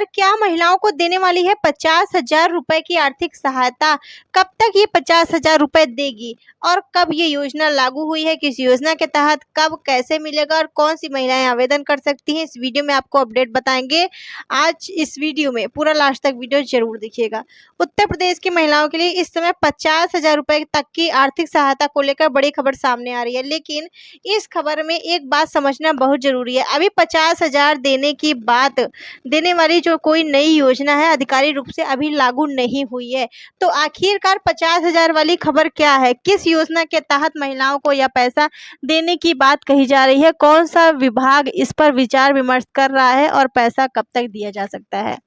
सरकार क्या महिलाओं को देने वाली है 50,000 रुपए की आर्थिक सहायता। कब तक ये 50,000 रुपए देगी और कब ये योजना लागू हुई है, किस योजना के तहत, कब, कैसे मिलेगा और कौन सी महिलाएं आवेदन कर सकती हैं, इस वीडियो में आपको अपडेट बताएंगे। आज इस वीडियो में पूरा लास्ट तक वीडियो जरूर देखिएगा। उत्तर प्रदेश की महिलाओं के लिए इस समय 50,000 रुपए तक की आर्थिक सहायता को लेकर बड़ी खबर सामने आ रही है, लेकिन इस खबर में एक बात समझना बहुत जरूरी है। अभी 50,000 देने की बात, देने वाली जो कोई नई योजना है आधिकारिक रूप से अभी लागू नहीं हुई है। तो आखिरकार 50,000 वाली खबर क्या है, किस योजना के तहत महिलाओं को यह पैसा देने की बात कही जा रही है, कौन सा विभाग इस पर विचार विमर्श कर रहा है और पैसा कब तक दिया जा सकता है।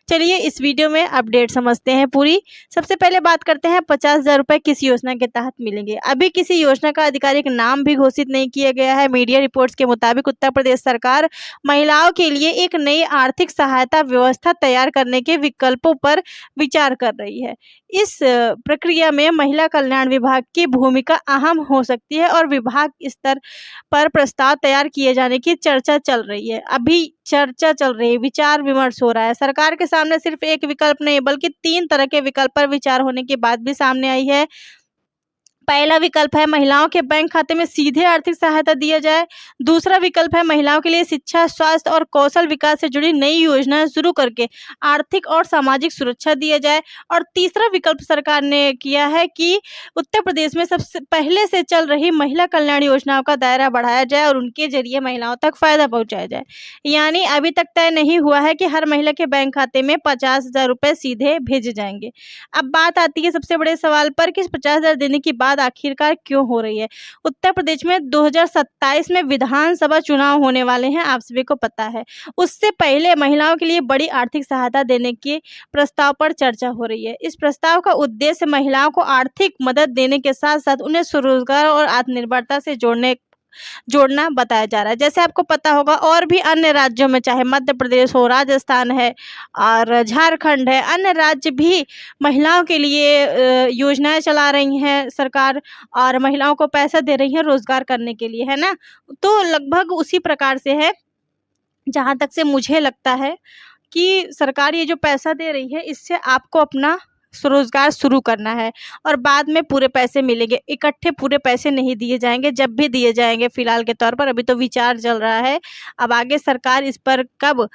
चलिए इस वीडियो में अपडेट समझते हैं पूरी। सबसे पहले बात करते हैं 50,000 रुपए किस योजना के तहत मिलेंगे। अभी किसी योजना का आधिकारिक नाम भी घोषित नहीं किया गया है। मीडिया रिपोर्ट्स के मुताबिक उत्तर प्रदेश सरकार महिलाओं के लिए एक नई आर्थिक सहायता व्यवस्था तैयार करने के विकल्पों पर विचार कर रही है। इस प्रक्रिया में महिला कल्याण विभाग की भूमिका अहम हो सकती है और विभाग स्तर पर प्रस्ताव तैयार किए जाने की चर्चा चल रही है। अभी चर्चा चल रही है, विचार विमर्श हो रहा है। सरकार के सामने सिर्फ एक विकल्प नहीं बल्कि 3 तरह के विकल्प पर विचार होने की बात भी सामने आई है। पहला विकल्प है महिलाओं के बैंक खाते में सीधे आर्थिक सहायता दिया जाए। दूसरा विकल्प है महिलाओं के लिए शिक्षा, स्वास्थ्य और कौशल विकास से जुड़ी नई योजनाएं शुरू करके आर्थिक और सामाजिक सुरक्षा दिया जाए। और तीसरा विकल्प सरकार ने किया है कि उत्तर प्रदेश में सबसे पहले से चल रही महिला कल्याण योजनाओं का दायरा बढ़ाया जाए और उनके जरिए महिलाओं तक फायदा पहुंचाया जाए। यानी अभी तक तय नहीं हुआ है कि हर महिला के बैंक खाते में 50,000 रुपए सीधे भेजे जाएंगे। अब बात आती है सबसे बड़े सवाल पर कि 50,000 देने की बात आखिरकार क्यों हो रही है। उत्तर प्रदेश में 2027 में विधानसभा चुनाव होने वाले हैं, आप सभी को पता है। उससे पहले महिलाओं के लिए बड़ी आर्थिक सहायता देने के प्रस्ताव पर चर्चा हो रही है। इस प्रस्ताव का उद्देश्य महिलाओं को आर्थिक मदद देने के साथ साथ उन्हें स्वरोजगार और आत्मनिर्भरता से जोड़ना बताया जा रहा है। जैसे आपको पता होगा और भी अन्य राज्यों में, चाहे मध्य प्रदेश हो, राजस्थान है और झारखंड है, अन्य राज्य भी महिलाओं के लिए योजनाएं चला रही हैं सरकार और महिलाओं को पैसा दे रही है रोजगार करने के लिए, है ना। तो लगभग उसी प्रकार से है। जहाँ तक से मुझे लगता है कि सरकार ये जो पैसा दे रही है इससे आपको अपना स्वरोजगार शुरू करना है और बाद में पूरे पैसे मिलेंगे। इकट्ठे पूरे पैसे नहीं दिए जाएंगे, जब भी दिए जाएंगे फिलहाल के तौर पर अभी तो विचार चल रहा है। अब आगे सरकार इस पर कब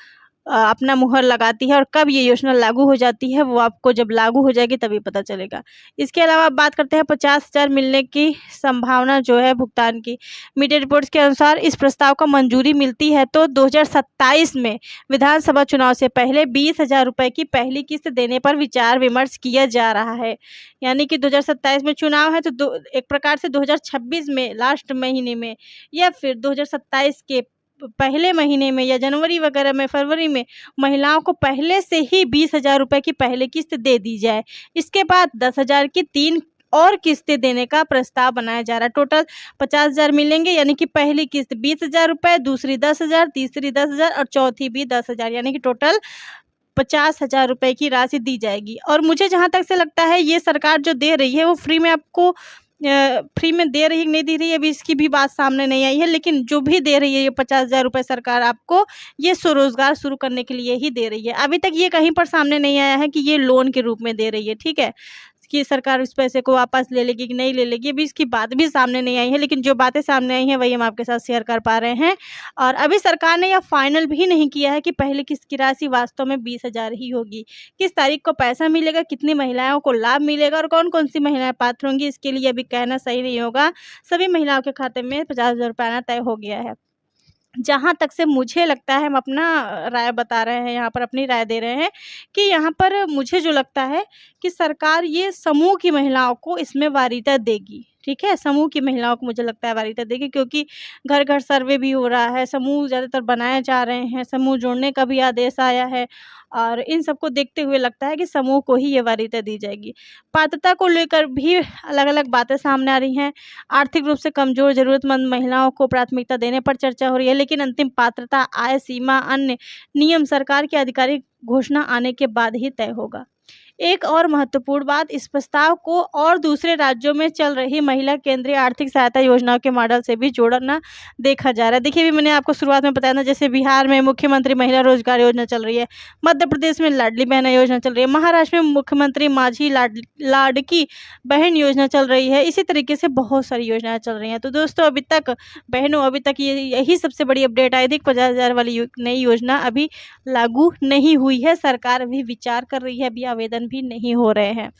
अपना मुहर लगाती है और कब ये योजना लागू हो जाती है वो आपको जब लागू हो जाएगी तभी पता चलेगा। इसके अलावा बात करते हैं 50,000 मिलने की संभावना जो है भुगतान की। मीडिया रिपोर्ट्स के अनुसार इस प्रस्ताव को मंजूरी मिलती है तो 2027 में विधानसभा चुनाव से पहले 20,000 रुपए की पहली किस्त देने पर विचार विमर्श किया जा रहा है। यानी कि 2027 में चुनाव है तो एक प्रकार से 2026 में लास्ट महीने में या फिर 2027 के पहले महीने में या जनवरी वगैरह में, फरवरी में महिलाओं को पहले से ही 20,000 रुपए की पहली किस्त दे दी जाए। इसके बाद 10,000 की 3 और किस्तें देने का प्रस्ताव बनाया जा रहा है। टोटल 50,000 मिलेंगे, यानी कि पहली किस्त 20,000 रुपए, दूसरी 10,000, तीसरी 10,000 और चौथी भी 10,000, यानी कि टोटल 50,000 रुपए की राशि दी जाएगी। और मुझे जहाँ तक से लगता है ये सरकार जो दे रही है वो फ्री में आपको फ्री में दे रही है कि नहीं दे रही है अभी इसकी भी बात सामने नहीं आई है, लेकिन जो भी दे रही है ये 50,000 रुपए सरकार आपको ये स्वरोजगार शुरू करने के लिए ही दे रही है। अभी तक ये कहीं पर सामने नहीं आया है कि ये लोन के रूप में दे रही है, ठीक है, कि सरकार उस पैसे को वापस ले लेगी कि नहीं ले लेगी, अभी इसकी बात भी सामने नहीं आई है। लेकिन जो बातें सामने आई हैं वही हम आपके साथ शेयर कर पा रहे हैं। और अभी सरकार ने यह फाइनल भी नहीं किया है कि पहले किस्त की राशि वास्तव में 20,000 ही होगी। किस तारीख को पैसा मिलेगा, कितनी महिलाओं को लाभ मिलेगा और कौन कौन सी महिलाएं पात्र होंगी, इसके लिए अभी कहना सही नहीं होगा। सभी महिलाओं के खाते में 50,000 रुपये आना तय हो गया है। जहाँ तक से मुझे लगता है, हम अपना राय बता रहे हैं, यहाँ पर अपनी राय दे रहे हैं कि यहाँ पर मुझे जो लगता है कि सरकार ये समूह की महिलाओं को इसमें वरीयता देगी। ठीक है, समूह की महिलाओं को मुझे लगता है वरीयता देगी, क्योंकि घर घर सर्वे भी हो रहा है, समूह ज़्यादातर बनाए जा रहे हैं, समूह जोड़ने का भी आदेश आया है और इन सबको देखते हुए लगता है कि समूह को ही ये वरीयता दी जाएगी। पात्रता को लेकर भी अलग अलग बातें सामने आ रही हैं। आर्थिक रूप से कमज़ोर, ज़रूरतमंद महिलाओं को प्राथमिकता देने पर चर्चा हो रही है, लेकिन अंतिम पात्रता, आय सीमा, अन्य नियम सरकार की आधिकारिक घोषणा आने के बाद ही तय होगा। एक और महत्वपूर्ण बात, इस प्रस्ताव को और दूसरे राज्यों में चल रही महिला केंद्रीय आर्थिक सहायता योजनाओं के मॉडल से भी जोड़ना देखा जा रहा है। देखिए, अभी मैंने आपको शुरुआत में बताया ना, जैसे बिहार में मुख्यमंत्री महिला रोजगार योजना चल रही है, मध्य प्रदेश में लाडली बहना योजना चल रही है, महाराष्ट्र में मुख्यमंत्री माझी लाडकी बहन योजना चल रही है। इसी तरीके से बहुत सारी योजनाएं चल रही हैं। तो दोस्तों, अभी तक ये यही सबसे बड़ी अपडेट आई थी। 50,000 वाली नई योजना अभी लागू नहीं हुई है, सरकार अभी विचार कर रही है, अभी आवेदन भी नहीं हो रहे हैं।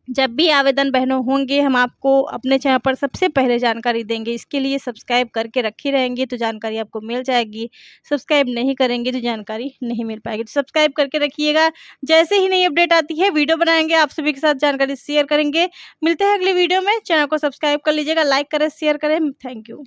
जब भी आवेदन बहनों होंगे, हम आपको अपने चैनल पर सबसे पहले जानकारी देंगे। इसके लिए सब्सक्राइब करके रखी रहेंगी तो जानकारी आपको मिल जाएगी। सब्सक्राइब नहीं करेंगे तो जानकारी नहीं मिल पाएगी। तो सब्सक्राइब करके रखिएगा। जैसे ही नई अपडेट आती है, वीडियो बनाएंगे, आप सभी के साथ जानकारी शेयर करेंगे। मिलते हैं अगली वीडियो में। चैनल को सब्सक्राइब कर लीजिएगा, लाइक करें, शेयर करें। Thank you.